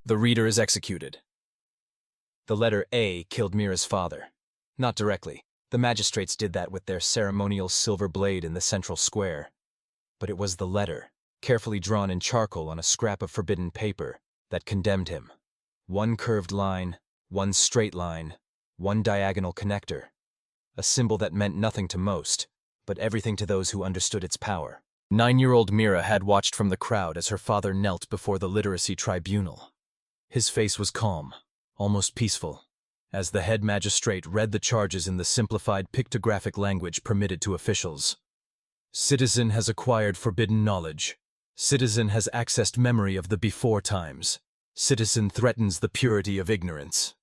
The reader is executed. The letter A killed Mira's father. Not directly. The magistrates did that with their ceremonial silver blade in the central square. But it was the letter, carefully drawn in charcoal on a scrap of forbidden paper, that condemned him. One curved line, one straight line, one diagonal connector. A symbol that meant nothing to most, but everything to those who understood its power. 9-year-old Mira had watched from the crowd as her father knelt before the literacy tribunal. His face was calm, almost peaceful, as the head magistrate read the charges in the simplified pictographic language permitted to officials. Citizen has acquired forbidden knowledge. Citizen has accessed memory of the before times. Citizen threatens the purity of ignorance.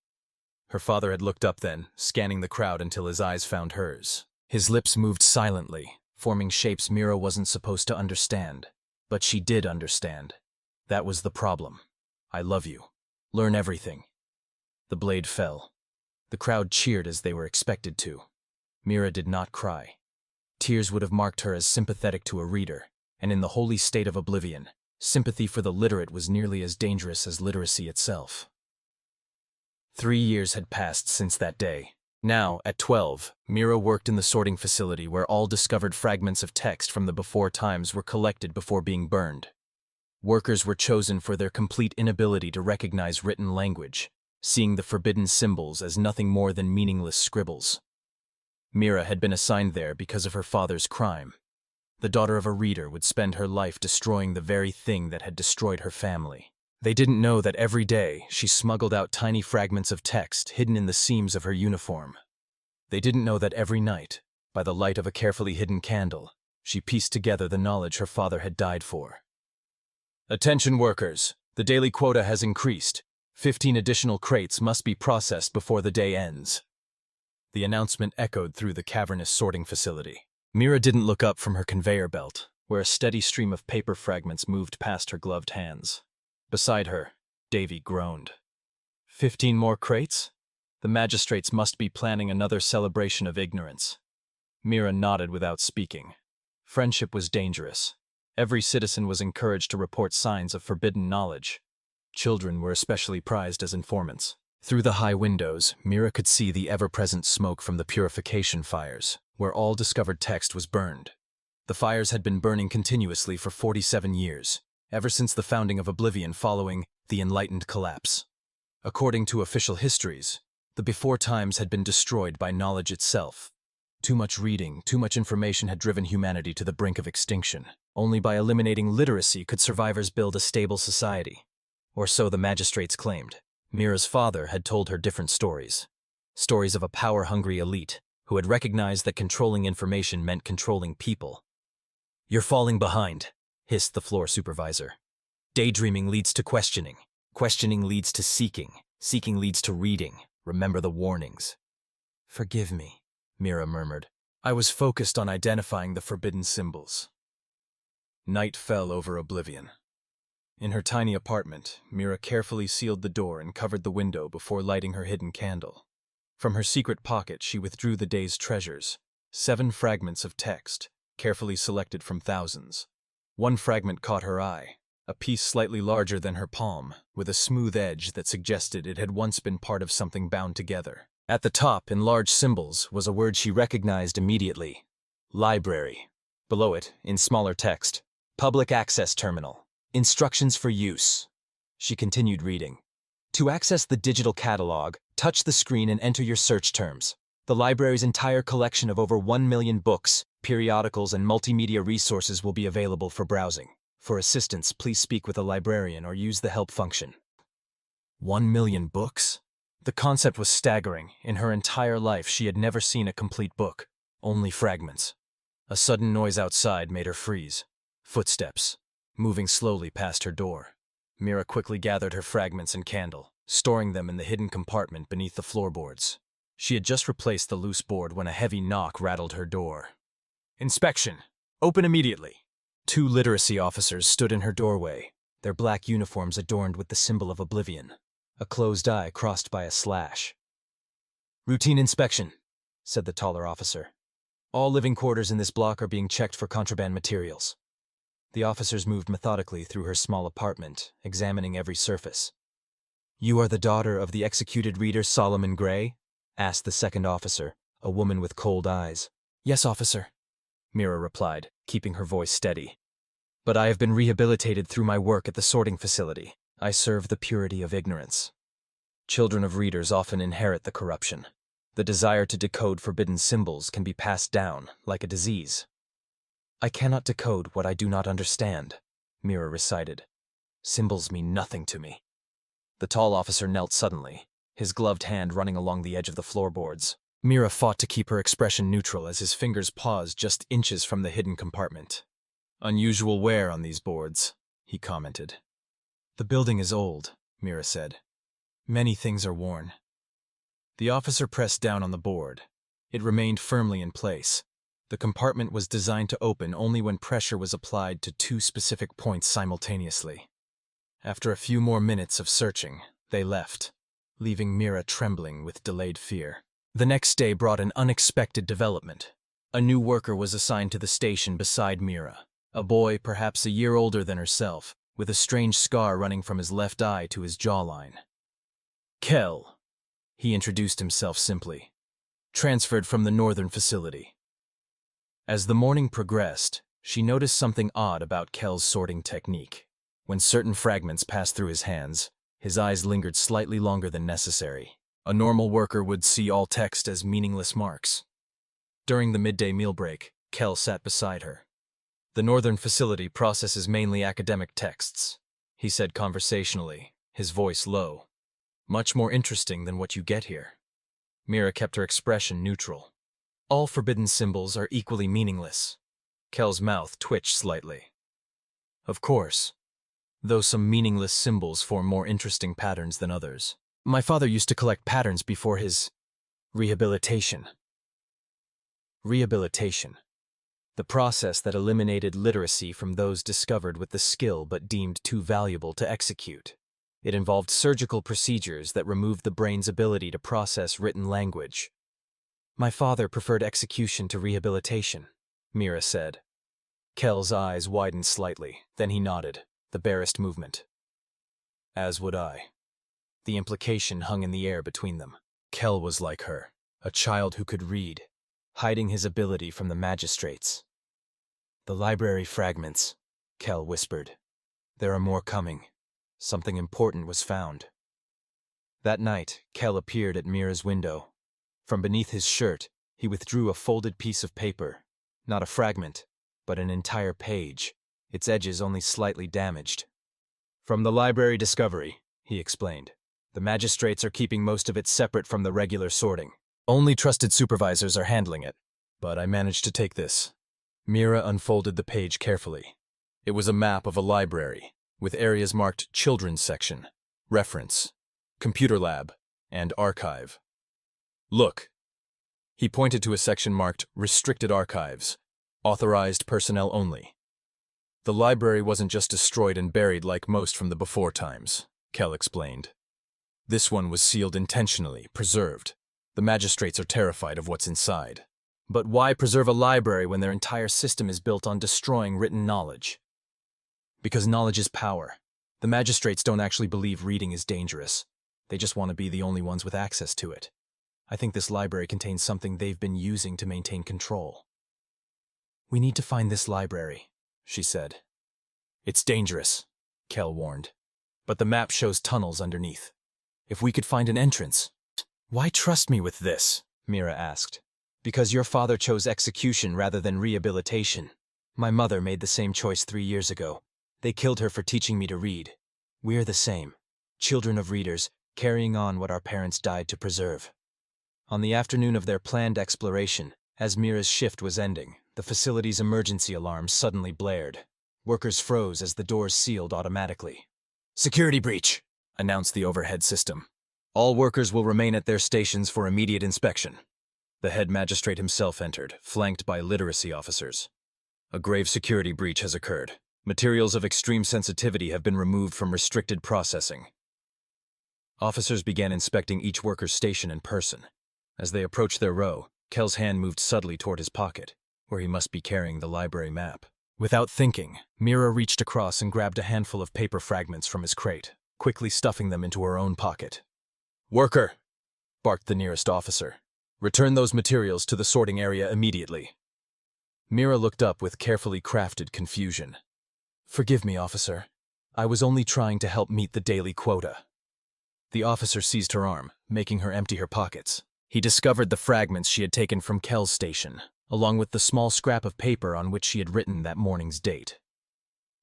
Her father had looked up then, scanning the crowd until his eyes found hers. His lips moved silently, forming shapes Mira wasn't supposed to understand. But she did understand. That was the problem. I love you. Learn everything. The blade fell. The crowd cheered as they were expected to. Mira did not cry. Tears would have marked her as sympathetic to a reader, and in the Holy State of Oblivion, sympathy for the literate was nearly as dangerous as literacy itself. 3 years had passed since that day. Now, at 12, Mira worked in the sorting facility where all discovered fragments of text from the before times were collected before being burned. Workers were chosen for their complete inability to recognize written language, seeing the forbidden symbols as nothing more than meaningless scribbles. Mira had been assigned there because of her father's crime. The daughter of a reader would spend her life destroying the very thing that had destroyed her family. They didn't know that every day she smuggled out tiny fragments of text hidden in the seams of her uniform. They didn't know that every night, by the light of a carefully hidden candle, she pieced together the knowledge her father had died for. Attention workers, the daily quota has increased. 15 additional crates must be processed before the day ends. The announcement echoed through the cavernous sorting facility. Mira didn't look up from her conveyor belt, where a steady stream of paper fragments moved past her gloved hands. Beside her, Davy groaned. 15 more crates? The magistrates must be planning another celebration of ignorance. Mira nodded without speaking. Friendship was dangerous. Every citizen was encouraged to report signs of forbidden knowledge. Children were especially prized as informants. Through the high windows, Mira could see the ever-present smoke from the purification fires, where all discovered text was burned. The fires had been burning continuously for 47 years, ever since the founding of Oblivion following the Enlightened collapse. According to official histories, the before times had been destroyed by knowledge itself. Too much reading, too much information had driven humanity to the brink of extinction. Only by eliminating literacy could survivors build a stable society. Or so the magistrates claimed. Mira's father had told her different stories. Stories of a power-hungry elite who had recognized that controlling information meant controlling people. "You're falling behind," hissed the floor supervisor. "Daydreaming leads to questioning. Questioning leads to seeking. Seeking leads to reading. Remember the warnings." "Forgive me," Mira murmured. "I was focused on identifying the forbidden symbols." Night fell over Oblivion. In her tiny apartment, Mira carefully sealed the door and covered the window before lighting her hidden candle. From her secret pocket, she withdrew the day's treasures, 7 fragments of text, carefully selected from thousands. One fragment caught her eye, a piece slightly larger than her palm, with a smooth edge that suggested it had once been part of something bound together. At the top, in large symbols, was a word she recognized immediately: library. Below it, in smaller text, public access terminal. Instructions for use. She continued reading. To access the digital catalog, touch the screen and enter your search terms. The library's entire collection of over 1 million books, periodicals, and multimedia resources will be available for browsing. For assistance, please speak with a librarian or use the help function. 1 million books? The concept was staggering. In her entire life, she had never seen a complete book. Only fragments. A sudden noise outside made her freeze. Footsteps, moving slowly past her door. Mira quickly gathered her fragments and candle, storing them in the hidden compartment beneath the floorboards. She had just replaced the loose board when a heavy knock rattled her door. "Inspection! Open immediately!" 2 literacy officers stood in her doorway, their black uniforms adorned with the symbol of Oblivion, a closed eye crossed by a slash. "Routine inspection," said the taller officer. "All living quarters in this block are being checked for contraband materials." The officers moved methodically through her small apartment, examining every surface. "You are the daughter of the executed reader Solomon Gray?" asked the second officer, a woman with cold eyes. "Yes, officer," Mira replied, keeping her voice steady. "But I have been rehabilitated through my work at the sorting facility. I serve the purity of ignorance. Children of readers often inherit the corruption. The desire to decode forbidden symbols can be passed down, like a disease." "I cannot decode what I do not understand," Mira recited. "Symbols mean nothing to me." The tall officer knelt suddenly, his gloved hand running along the edge of the floorboards. Mira fought to keep her expression neutral as his fingers paused just inches from the hidden compartment. "Unusual wear on these boards," he commented. "The building is old," Mira said. "Many things are worn." The officer pressed down on the board. It remained firmly in place. The compartment was designed to open only when pressure was applied to two specific points simultaneously. After a few more minutes of searching, they left, leaving Mira trembling with delayed fear. The next day brought an unexpected development. A new worker was assigned to the station beside Mira, a boy perhaps a year older than herself, with a strange scar running from his left eye to his jawline. "Kel," he introduced himself simply, "transferred from the northern facility." As the morning progressed, she noticed something odd about Kel's sorting technique. When certain fragments passed through his hands, his eyes lingered slightly longer than necessary. A normal worker would see all text as meaningless marks. During the midday meal break, Kel sat beside her. "The northern facility processes mainly academic texts," he said conversationally, his voice low. "Much more interesting than what you get here." Mira kept her expression neutral. "All forbidden symbols are equally meaningless." Kel's mouth twitched slightly. "Of course, though some meaningless symbols form more interesting patterns than others. My father used to collect patterns before his rehabilitation." Rehabilitation. The process that eliminated literacy from those discovered with the skill but deemed too valuable to execute. It involved surgical procedures that removed the brain's ability to process written language. "My father preferred execution to rehabilitation," Mira said. Kel's eyes widened slightly, then he nodded, the barest movement. "As would I." The implication hung in the air between them. Kel was like her, a child who could read, hiding his ability from the magistrates. "The library fragments," Kel whispered. "There are more coming. Something important was found." That night, Kel appeared at Mira's window. From beneath his shirt, he withdrew a folded piece of paper. Not a fragment, but an entire page, its edges only slightly damaged. "From the library discovery," he explained. "The magistrates are keeping most of it separate from the regular sorting. Only trusted supervisors are handling it. But I managed to take this." Mira unfolded the page carefully. It was a map of a library, with areas marked Children's Section, Reference, Computer Lab, and Archive. "Look." He pointed to a section marked Restricted Archives, Authorized Personnel Only. "The library wasn't just destroyed and buried like most from the before times," Kel explained. "This one was sealed intentionally, preserved. The magistrates are terrified of what's inside." "But why preserve a library when their entire system is built on destroying written knowledge?" "Because knowledge is power. The magistrates don't actually believe reading is dangerous. They just want to be the only ones with access to it. I think this library contains something they've been using to maintain control." "We need to find this library," she said. "It's dangerous," Kel warned. "But the map shows tunnels underneath. If we could find an entrance." "Why trust me with this?" Mira asked. "Because your father chose execution rather than rehabilitation. My mother made the same choice 3 years ago. They killed her for teaching me to read. We're the same, children of readers, carrying on what our parents died to preserve." On the afternoon of their planned exploration, as Mira's shift was ending, the facility's emergency alarm suddenly blared. Workers froze as the doors sealed automatically. "Security breach," announced the overhead system. "All workers will remain at their stations for immediate inspection." The head magistrate himself entered, flanked by literacy officers. "A grave security breach has occurred. Materials of extreme sensitivity have been removed from restricted processing." Officers began inspecting each worker's station in person. As they approached their row, Kel's hand moved subtly toward his pocket, where he must be carrying the library map. Without thinking, Mira reached across and grabbed a handful of paper fragments from his crate. quickly stuffing them into her own pocket. "Worker!" barked the nearest officer. "Return those materials to the sorting area immediately." Mira looked up with carefully crafted confusion. "Forgive me, officer. I was only trying to help meet the daily quota." The officer seized her arm, making her empty her pockets. He discovered the fragments she had taken from Kel's station, along with the small scrap of paper on which she had written that morning's date.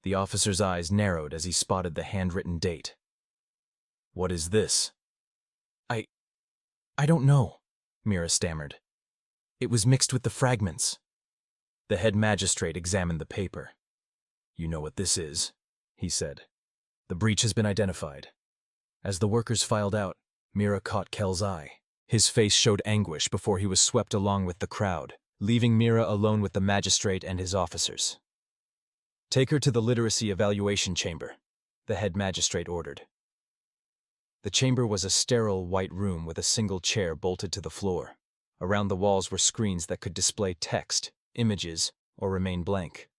The officer's eyes narrowed as he spotted the handwritten date. "What is this?" I don't know," Mira stammered. "It was mixed with the fragments." The head magistrate examined the paper. "You know what this is," he said. "The breach has been identified." As the workers filed out, Mira caught Kel's eye. His face showed anguish before he was swept along with the crowd, leaving Mira alone with the magistrate and his officers. "Take her to the literacy evaluation chamber," the head magistrate ordered. The chamber was a sterile white room with a single chair bolted to the floor. Around the walls were screens that could display text, images, or remain blank.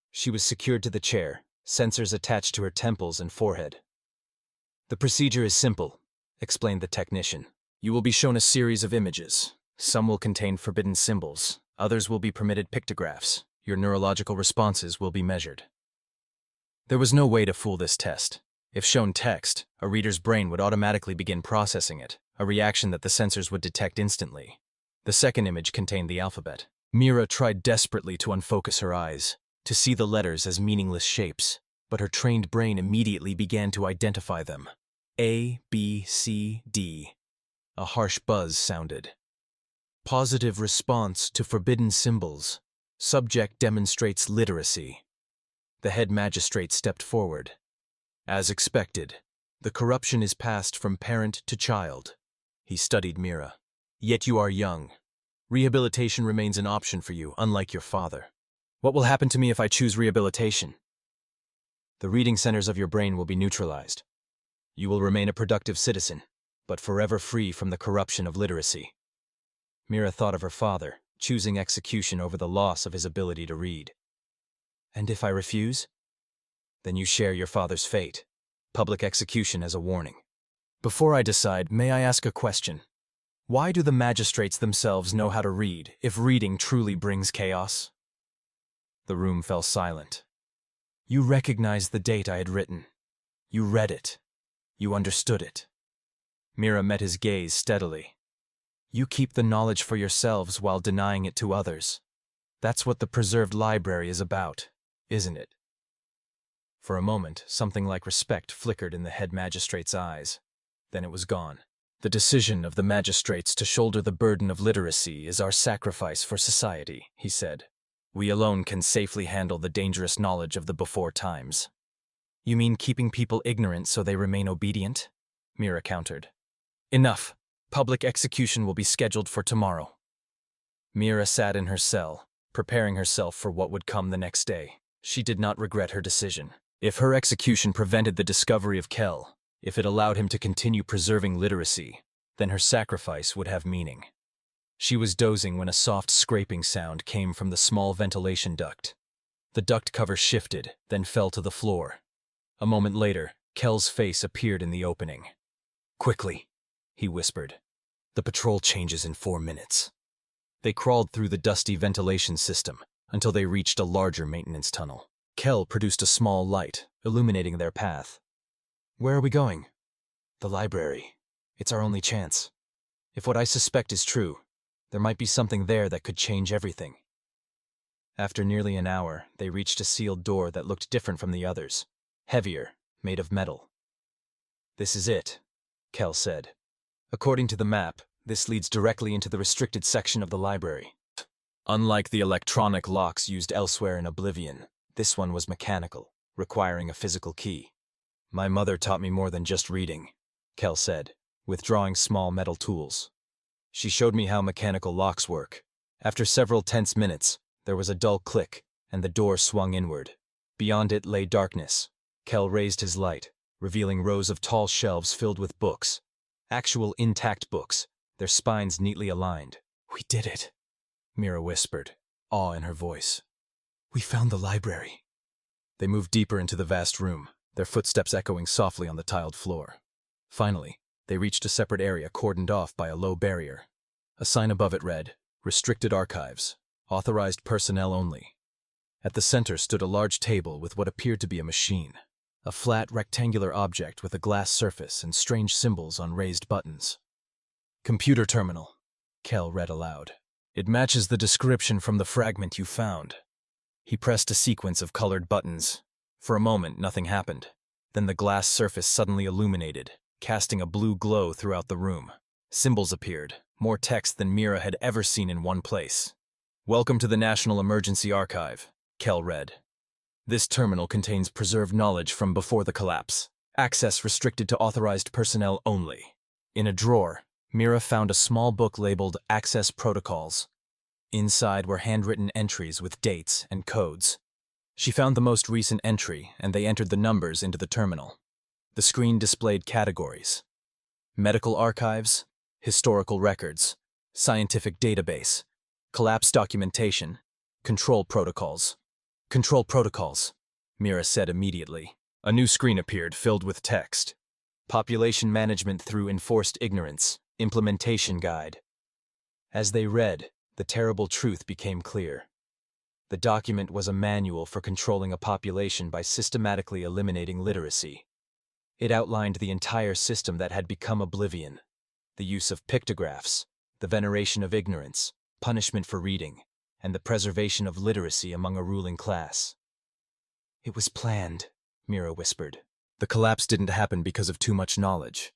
She was secured to the chair, sensors attached to her temples and forehead. "The procedure is simple," explained the technician. "You will be shown a series of images. Some will contain forbidden symbols, others will be permitted pictographs. Your neurological responses will be measured." There was no way to fool this test. If shown text, a reader's brain would automatically begin processing it, a reaction that the sensors would detect instantly. The second image contained the alphabet. Mira tried desperately to unfocus her eyes, to see the letters as meaningless shapes, but her trained brain immediately began to identify them. A, B, C, D. A harsh buzz sounded. "Positive response to forbidden symbols. Subject demonstrates literacy." The head magistrate stepped forward. "As expected, the corruption is passed from parent to child." He studied Mira. "Yet you are young. Rehabilitation remains an option for you, unlike your father." "What will happen to me if I choose rehabilitation?" "The reading centers of your brain will be neutralized. You will remain a productive citizen, but forever free from the corruption of literacy." Mira thought of her father, choosing execution over the loss of his ability to read. "And if I refuse?" "Then you share your father's fate. Public execution as a warning." "Before I decide, may I ask a question? Why do the magistrates themselves know how to read if reading truly brings chaos?" The room fell silent. "You recognized the date I had written. You read it. You understood it." Mira met his gaze steadily. "You keep the knowledge for yourselves while denying it to others. That's what the preserved library is about, isn't it?" For a moment, something like respect flickered in the head magistrate's eyes. Then it was gone. "The decision of the magistrates to shoulder the burden of literacy is our sacrifice for society," he said. "We alone can safely handle the dangerous knowledge of the before times." "You mean keeping people ignorant so they remain obedient?" Mira countered. "Enough. Public execution will be scheduled for tomorrow." Mira sat in her cell, preparing herself for what would come the next day. She did not regret her decision. If her execution prevented the discovery of Kel, if it allowed him to continue preserving literacy, then her sacrifice would have meaning. She was dozing when a soft scraping sound came from the small ventilation duct. The duct cover shifted, then fell to the floor. A moment later, Kel's face appeared in the opening. "Quickly," he whispered. "The patrol changes in 4 minutes." They crawled through the dusty ventilation system until they reached a larger maintenance tunnel. Kel produced a small light, illuminating their path. "Where are we going?" "The library. It's our only chance. If what I suspect is true, there might be something there that could change everything." After nearly an hour, they reached a sealed door that looked different from the others, heavier, made of metal. "This is it," Kel said. "According to the map, this leads directly into the restricted section of the library." Unlike the electronic locks used elsewhere in Oblivion, this one was mechanical, requiring a physical key. "My mother taught me more than just reading," Kel said, withdrawing small metal tools. "She showed me how mechanical locks work." After several tense minutes, there was a dull click, and the door swung inward. Beyond it lay darkness. Kel raised his light, revealing rows of tall shelves filled with books. Actual intact books, their spines neatly aligned. "We did it," Mira whispered, awe in her voice. "We found the library." They moved deeper into the vast room, their footsteps echoing softly on the tiled floor. Finally, they reached a separate area cordoned off by a low barrier. A sign above it read, "Restricted Archives. Authorized personnel only." At the center stood a large table with what appeared to be a machine. A flat, rectangular object with a glass surface and strange symbols on raised buttons. "Computer terminal," Kel read aloud. "It matches the description from the fragment you found." He pressed a sequence of colored buttons. For a moment, nothing happened. Then the glass surface suddenly illuminated, casting a blue glow throughout the room. Symbols appeared, more text than Mira had ever seen in one place. "Welcome to the National Emergency Archive," Kel read. "This terminal contains preserved knowledge from before the collapse. Access restricted to authorized personnel only." In a drawer, Mira found a small book labeled Access Protocols. Inside were handwritten entries with dates and codes. She found the most recent entry, and they entered the numbers into the terminal. The screen displayed categories: medical archives, historical records, scientific database, collapse documentation, control protocols. "Control protocols," Mira said immediately. A new screen appeared, filled with text. "Population management through enforced ignorance. Implementation guide." As they read, the terrible truth became clear. The document was a manual for controlling a population by systematically eliminating literacy. It outlined the entire system that had become Oblivion: the use of pictographs, the veneration of ignorance, punishment for reading, and the preservation of literacy among a ruling class. "It was planned," Mira whispered. "The collapse didn't happen because of too much knowledge.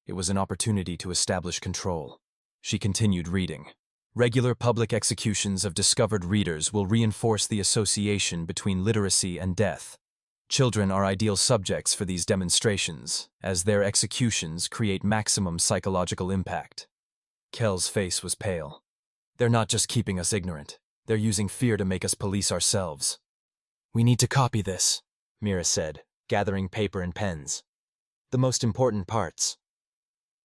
It was an opportunity to establish control." She continued reading. "Regular public executions of discovered readers will reinforce the association between literacy and death. Children are ideal subjects for these demonstrations, as their executions create maximum psychological impact." Kel's face was pale. "They're not just keeping us ignorant. They're using fear to make us police ourselves." "We need to copy this," Mira said, gathering paper and pens. "The most important parts."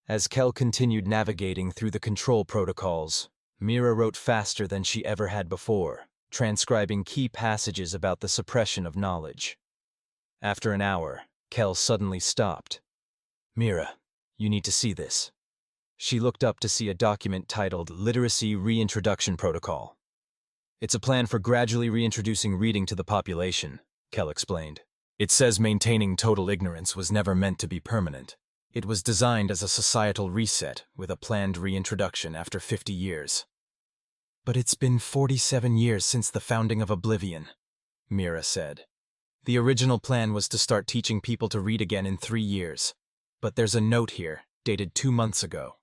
As Kel continued navigating through the control protocols, Mira wrote faster than she ever had before, transcribing key passages about the suppression of knowledge. After an hour, Kel suddenly stopped. "Mira, you need to see this." She looked up to see a document titled Literacy Reintroduction Protocol. "It's a plan for gradually reintroducing reading to the population," Kel explained. "It says maintaining total ignorance was never meant to be permanent. It was designed as a societal reset with a planned reintroduction after 50 years. "But it's been 47 years since the founding of Oblivion," Mira said. "The original plan was to start teaching people to read again in 3 years. But there's a note here, dated 2 months ago.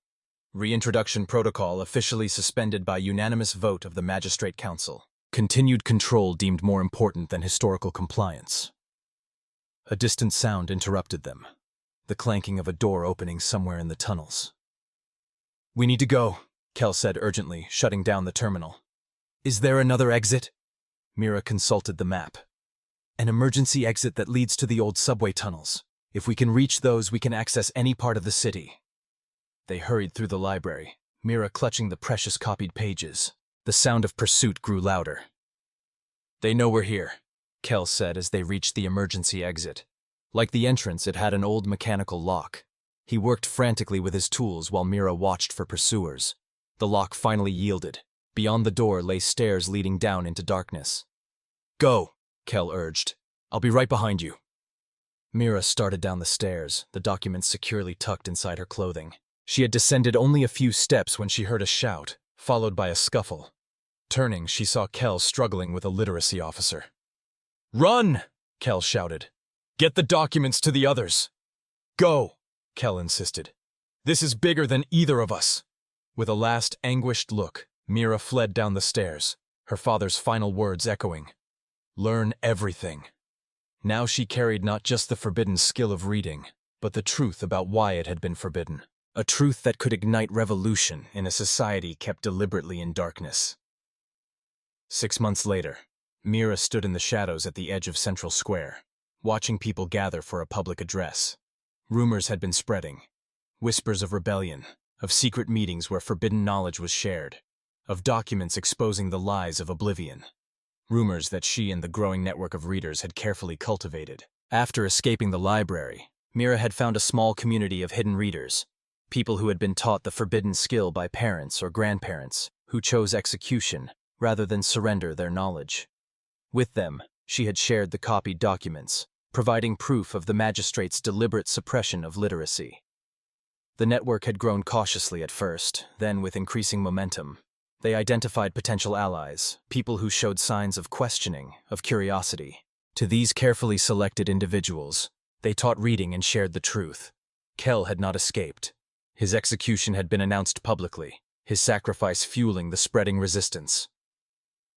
Reintroduction protocol officially suspended by unanimous vote of the Magistrate Council. Continued control deemed more important than historical compliance." A distant sound interrupted them, the clanking of a door opening somewhere in the tunnels. "We need to go," Kel said urgently, shutting down the terminal. "Is there another exit?" Mira consulted the map. "An emergency exit that leads to the old subway tunnels. If we can reach those, we can access any part of the city." They hurried through the library, Mira clutching the precious copied pages. The sound of pursuit grew louder. "They know we're here," Kel said as they reached the emergency exit. Like the entrance, it had an old mechanical lock. He worked frantically with his tools while Mira watched for pursuers. The lock finally yielded. Beyond the door lay stairs leading down into darkness. "Go," Kel urged. "I'll be right behind you." Mira started down the stairs, the documents securely tucked inside her clothing. She had descended only a few steps when she heard a shout, followed by a scuffle. Turning, she saw Kel struggling with a literacy officer. "Run!" Kel shouted. "Get the documents to the others." "Go," Kel insisted. "This is bigger than either of us." With a last anguished look, Mira fled down the stairs, her father's final words echoing. "Learn everything." Now she carried not just the forbidden skill of reading, but the truth about why it had been forbidden. A truth that could ignite revolution in a society kept deliberately in darkness. 6 months later, Mira stood in the shadows at the edge of Central Square, watching people gather for a public address. Rumors had been spreading. Whispers of rebellion, of secret meetings where forbidden knowledge was shared, of documents exposing the lies of Oblivion. Rumors that she and the growing network of readers had carefully cultivated. After escaping the library, Mira had found a small community of hidden readers, people who had been taught the forbidden skill by parents or grandparents, who chose execution rather than surrender their knowledge. With them, she had shared the copied documents, providing proof of the magistrate's deliberate suppression of literacy. The network had grown cautiously at first, then with increasing momentum. They identified potential allies, people who showed signs of questioning, of curiosity. To these carefully selected individuals, they taught reading and shared the truth. Kell had not escaped. His execution had been announced publicly, his sacrifice fueling the spreading resistance.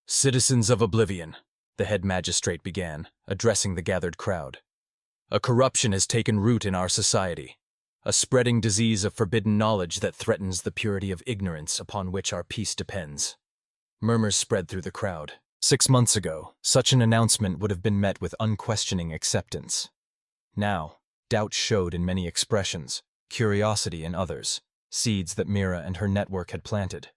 "Citizens of Oblivion," the head magistrate began, addressing the gathered crowd. "A corruption has taken root in our society, a spreading disease of forbidden knowledge that threatens the purity of ignorance upon which our peace depends." Murmurs spread through the crowd. 6 months ago, such an announcement would have been met with unquestioning acceptance. Now, doubt showed in many expressions, curiosity in others, seeds that Mira and her network had planted.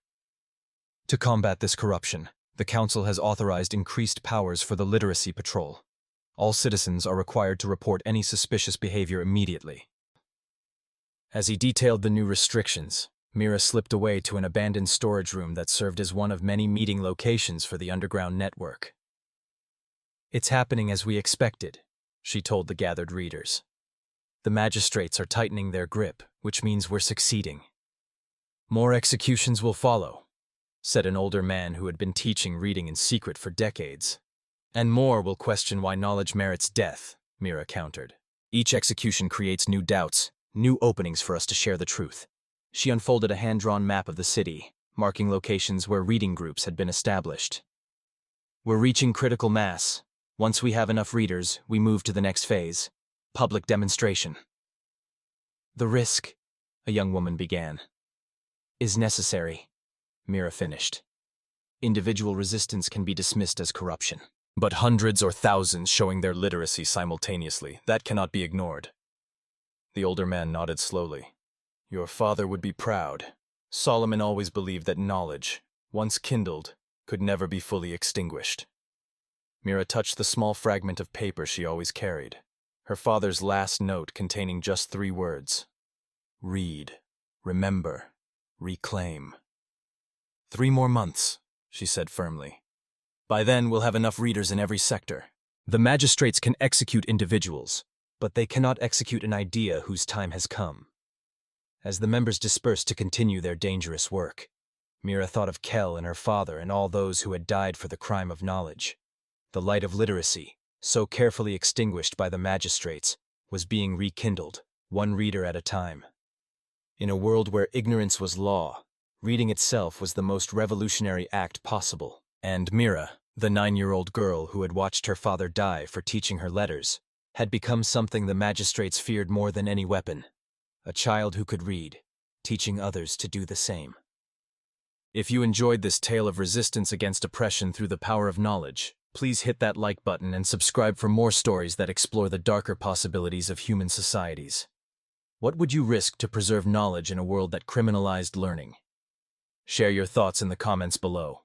To combat this corruption, the Council has authorized increased powers for the Literacy Patrol. All citizens are required to report any suspicious behavior immediately. As he detailed the new restrictions, Mira slipped away to an abandoned storage room that served as one of many meeting locations for the underground network. "It's happening as we expected," she told the gathered readers. "The magistrates are tightening their grip, which means we're succeeding." "More executions will follow," said an older man who had been teaching reading in secret for decades. "And more will question why knowledge merits death," Mira countered. "Each execution creates new doubts, new openings for us to share the truth." She unfolded a hand-drawn map of the city, marking locations where reading groups had been established. "We're reaching critical mass. Once we have enough readers, we move to the next phase, public demonstration." "The risk," a young woman began, "is necessary," Mira finished. "Individual resistance can be dismissed as corruption. But hundreds or thousands showing their literacy simultaneously, that cannot be ignored." The older man nodded slowly. "Your father would be proud. Solomon always believed that knowledge, once kindled, could never be fully extinguished." Mira touched the small fragment of paper she always carried, her father's last note containing just 3 words: "Read, remember, reclaim." 3 more months, she said firmly. "By then we'll have enough readers in every sector." The magistrates can execute individuals, but they cannot execute an idea whose time has come. As the members dispersed to continue their dangerous work, Mira thought of Kell and her father and all those who had died for the crime of knowledge. The light of literacy, so carefully extinguished by the magistrates, was being rekindled, one reader at a time. In a world where ignorance was law, reading itself was the most revolutionary act possible. And Mira, the 9-year-old girl who had watched her father die for teaching her letters, had become something the magistrates feared more than any weapon: a child who could read, teaching others to do the same. If you enjoyed this tale of resistance against oppression through the power of knowledge, please hit that like button and subscribe for more stories that explore the darker possibilities of human societies. What would you risk to preserve knowledge in a world that criminalized learning? Share your thoughts in the comments below.